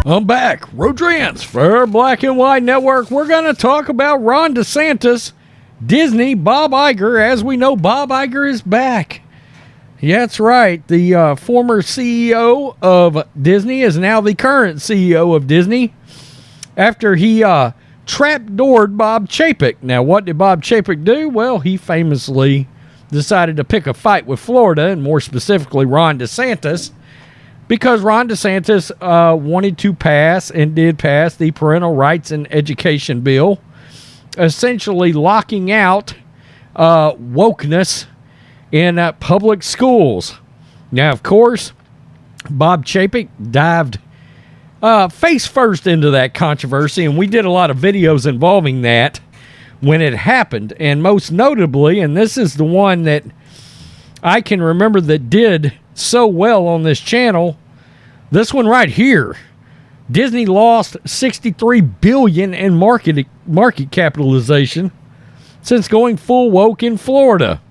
I'm back. Rodrance for Black and White Network. We're going to talk about Ron DeSantis, Disney, Bob Iger. As we know, Bob Iger is back. Yeah, that's right. The former CEO of Disney is now the current CEO of Disney after he trapdoored Bob Chapek. Now, what did Bob Chapek do? Well, he famously decided to pick a fight with Florida, and more specifically Ron DeSantis, because Ron DeSantis wanted to pass and did pass the Parental Rights and Education Bill, essentially locking out wokeness in public schools. Now, of course, Bob Chapek dived face first into that controversy, and we did a lot of videos involving that when it happened. And most notably, and this is the one that I can remember that did so well on this channel, this one right here. Disney lost $63 billion in market capitalization since going full woke in Florida.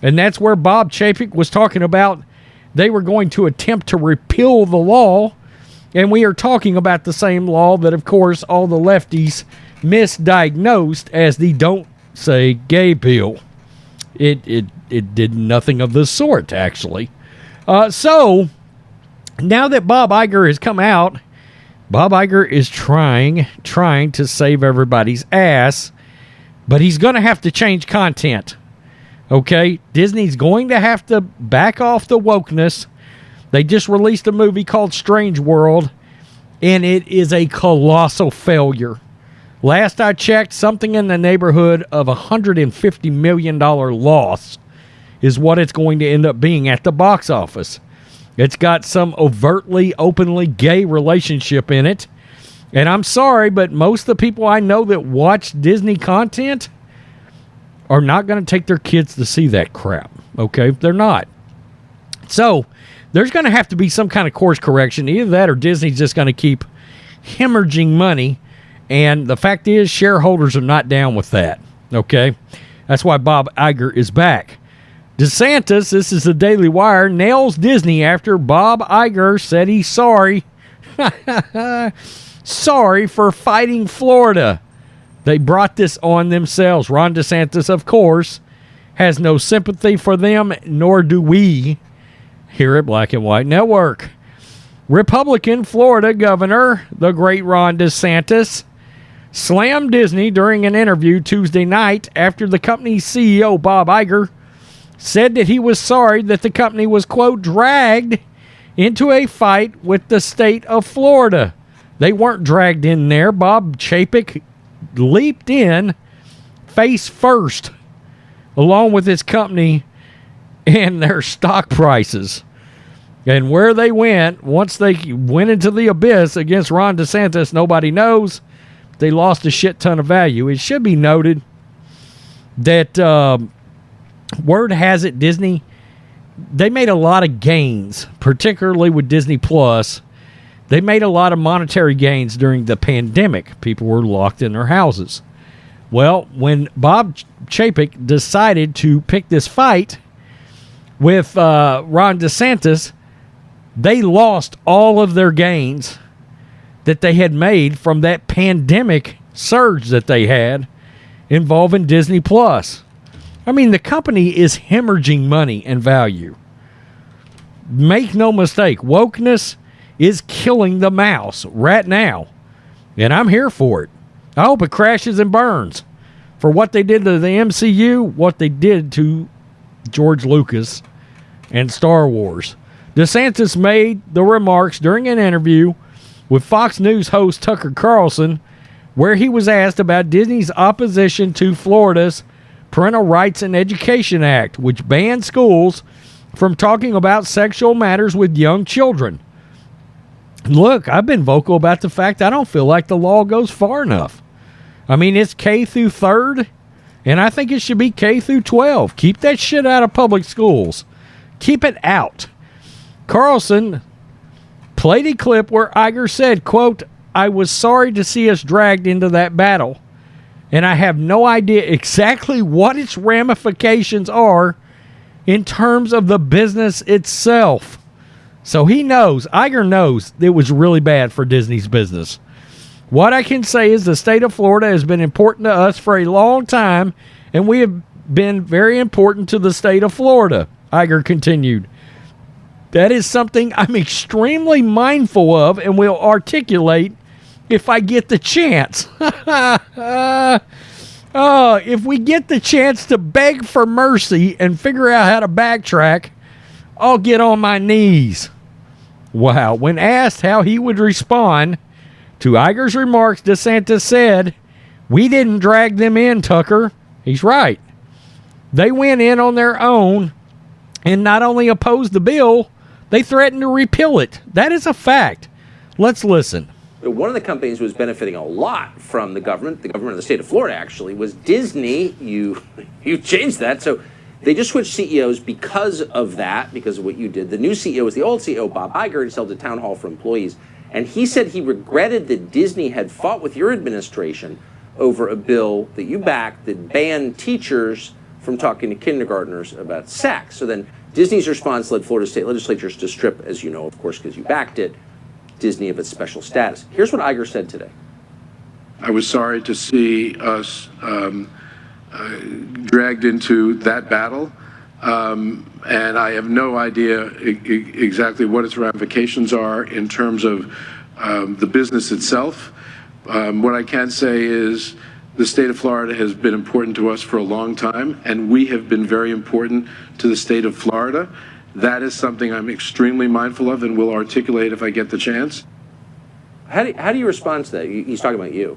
And that's where Bob Chapek was talking about they were going to attempt to repeal the law. And we are talking about the same law that, of course, all the lefties misdiagnosed as the Don't Say Gay bill. It did nothing of the sort, actually. So, now that Bob Iger has come out, Bob Iger is trying to save everybody's ass, but he's going to have to change content. Okay? Disney's going to have to back off the wokeness. They just released a movie called Strange World, and it is a colossal failure. Last I checked, something in the neighborhood of $150 million loss is what it's going to end up being at the box office. It's got some overtly, openly gay relationship in it. And I'm sorry, but most of the people I know that watch Disney content are not going to take their kids to see that crap. Okay? They're not. So, there's going to have to be some kind of course correction. Either that or Disney's just going to keep hemorrhaging money. And the fact is, shareholders are not down with that. Okay? That's why Bob Iger is back. DeSantis, this is the Daily Wire, nails Disney after Bob Iger said he's sorry. Sorry for fighting Florida. They brought this on themselves. Ron DeSantis, of course, has no sympathy for them, nor do we here at Black and White Network. Republican Florida Governor, the great Ron DeSantis, slammed Disney during an interview Tuesday night after the company's CEO, Bob Iger, said that he was sorry that the company was, quote, dragged into a fight with the state of Florida. They weren't dragged in there. Bob Chapek leaped in face first, along with his company and their stock prices. And where they went, once they went into the abyss against Ron DeSantis, nobody knows. They lost a shit ton of value. It should be noted that word has it Disney, they made a lot of gains, particularly with Disney Plus. They made a lot of monetary gains during the pandemic. People were locked in their houses. Well, when Bob Chapek decided to pick this fight with Ron DeSantis, they lost all of their gains that they had made from that pandemic surge that they had involving Disney Plus. I mean, the company is hemorrhaging money and value. Make no mistake, wokeness is killing the mouse right now. And I'm here for it. I hope it crashes and burns for what they did to the MCU, what they did to George Lucas and Star Wars. DeSantis made the remarks during an interview with Fox News host Tucker Carlson, where he was asked about Disney's opposition to Florida's Parental Rights and Education Act, which bans schools from talking about sexual matters with young children. Look, I've been vocal about the fact I don't feel like the law goes far enough. I mean, it's K through 3rd, and I think it should be K through 12. Keep that shit out of public schools. Keep it out. Carlson played a clip where Iger said, quote, I was sorry to see us dragged into that battle, and I have no idea exactly what its ramifications are in terms of the business itself. So he knows, Iger knows it was really bad for Disney's business. What I can say is the state of Florida has been important to us for a long time, and we have been very important to the state of Florida, Iger continued. That is something I'm extremely mindful of and will articulate if I get the chance. If we get the chance to beg for mercy and figure out how to backtrack, I'll get on my knees. Wow. When asked how he would respond to Iger's remarks, DeSantis said, "We didn't drag them in, Tucker." He's right. They went in on their own and not only opposed the bill, they threatened to repeal it. That is a fact. Let's listen. One of the companies who was benefiting a lot from the government of the state of Florida actually, was Disney. You changed that. So they just switched CEOs because of that, because of what you did. The new CEO was the old CEO, Bob Iger. He held a town hall for employees. And he said he regretted that Disney had fought with your administration over a bill that you backed that banned teachers from talking to kindergartners about sex. So then Disney's response led Florida state legislatures to strip, as you know, of course, because you backed it, Disney of its special status. Here's what Iger said today. I was sorry to see us dragged into that battle, and I have no idea exactly what its ramifications are in terms of the business itself. What I can say is the state of Florida has been important to us for a long time, and we have been very important to the state of Florida. That is something I'm extremely mindful of and will articulate if I get the chance. How do you respond to that? He's talking about you.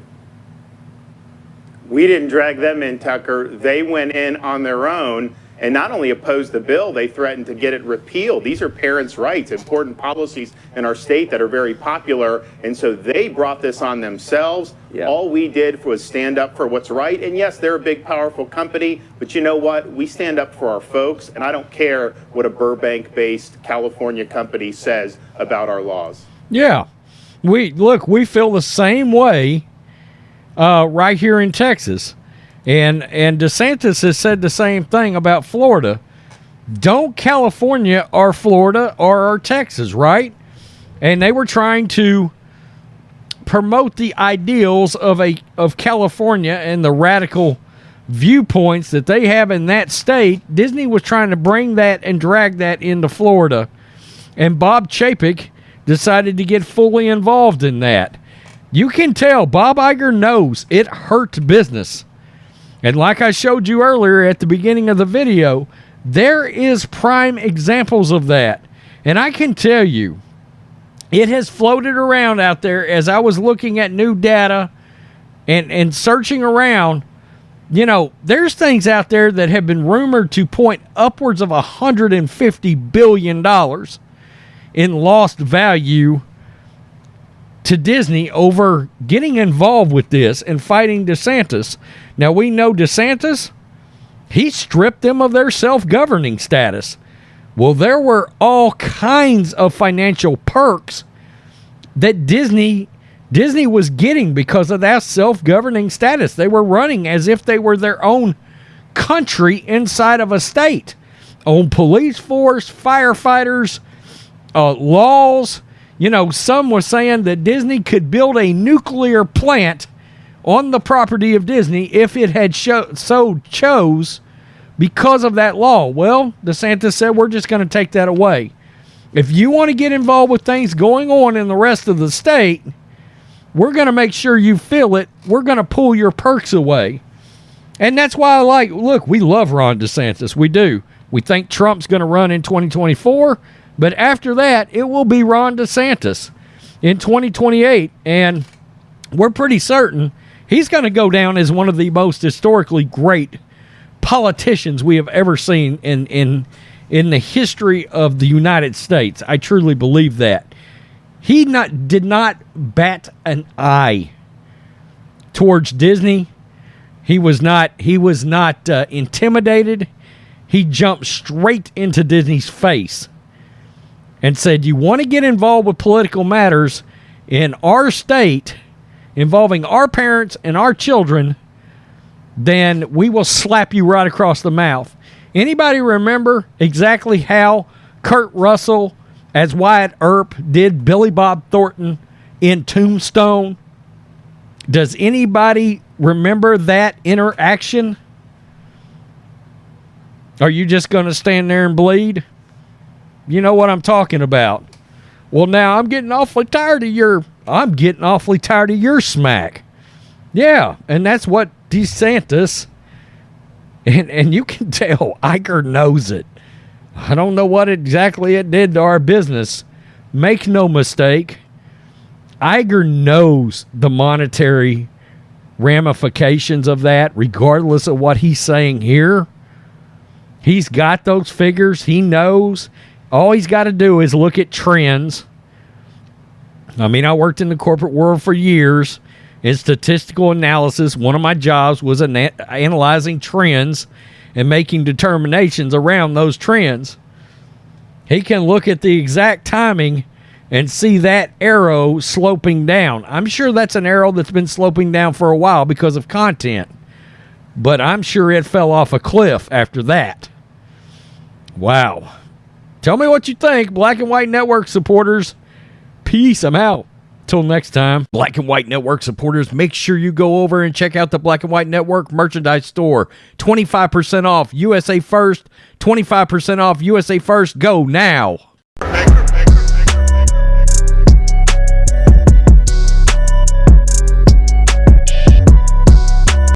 We didn't drag them in, Tucker. They went in on their own and not only opposed the bill, they threatened to get it repealed. These are parents' rights, important policies in our state that are very popular. And so they brought this on themselves. Yeah. All we did was stand up for what's right. And yes, they're a big, powerful company. But you know what? We stand up for our folks. And I don't care what a Burbank-based California company says about our laws. Yeah. We feel the same way right here in Texas. And DeSantis has said the same thing about Florida. Don't California or Florida or Texas, right? And they were trying to promote the ideals of California and the radical viewpoints that they have in that state. Disney was trying to bring that and drag that into Florida. And Bob Chapek decided to get fully involved in that. You can tell Bob Iger knows it hurt business. And like I showed you earlier at the beginning of the video, there is prime examples of that. And I can tell you, it has floated around out there as I was looking at new data and searching around. You know, there's things out there that have been rumored to point upwards of $150 billion in lost value to Disney over getting involved with this and fighting DeSantis. Now, we know DeSantis, he stripped them of their self-governing status. Well, there were all kinds of financial perks that Disney was getting because of that self-governing status. They were running as if they were their own country inside of a state. Own police force, firefighters, laws. You know, some were saying that Disney could build a nuclear plant on the property of Disney if it had so chose because of that law. Well, DeSantis said, we're just going to take that away. If you want to get involved with things going on in the rest of the state, we're going to make sure you feel it. We're going to pull your perks away. And that's why look, we love Ron DeSantis. We do. We think Trump's going to run in 2024. But after that, it will be Ron DeSantis in 2028. And we're pretty certain he's going to go down as one of the most historically great politicians we have ever seen in the history of the United States. I truly believe that. He did not bat an eye towards Disney. He was not intimidated. He jumped straight into Disney's face and said, you want to get involved with political matters in our state involving our parents and our children, then we will slap you right across the mouth. Anybody remember exactly how Kurt Russell as Wyatt Earp did Billy Bob Thornton in Tombstone? Does anybody remember that interaction? Are you just going to stand there and bleed? You know what I'm talking about. Well, now I'm getting awfully tired of your smack. Yeah, and that's what DeSantis, and you can tell Iger knows it. I don't know what exactly it did to our business. Make no mistake, Iger knows the monetary ramifications of that, regardless of what he's saying here. He's got those figures. He knows. All he's got to do is look at trends. I mean, I worked in the corporate world for years in statistical analysis. One of my jobs was analyzing trends and making determinations around those trends. He can look at the exact timing and see that arrow sloping down. I'm sure that's an arrow that's been sloping down for a while because of content. But I'm sure it fell off a cliff after that. Wow. Tell me what you think, Black and White Network supporters. Peace. I'm out. Till next time, Black and White Network supporters, make sure you go over and check out the Black and White Network merchandise store. 25% off USA First. 25% off USA First. Go now.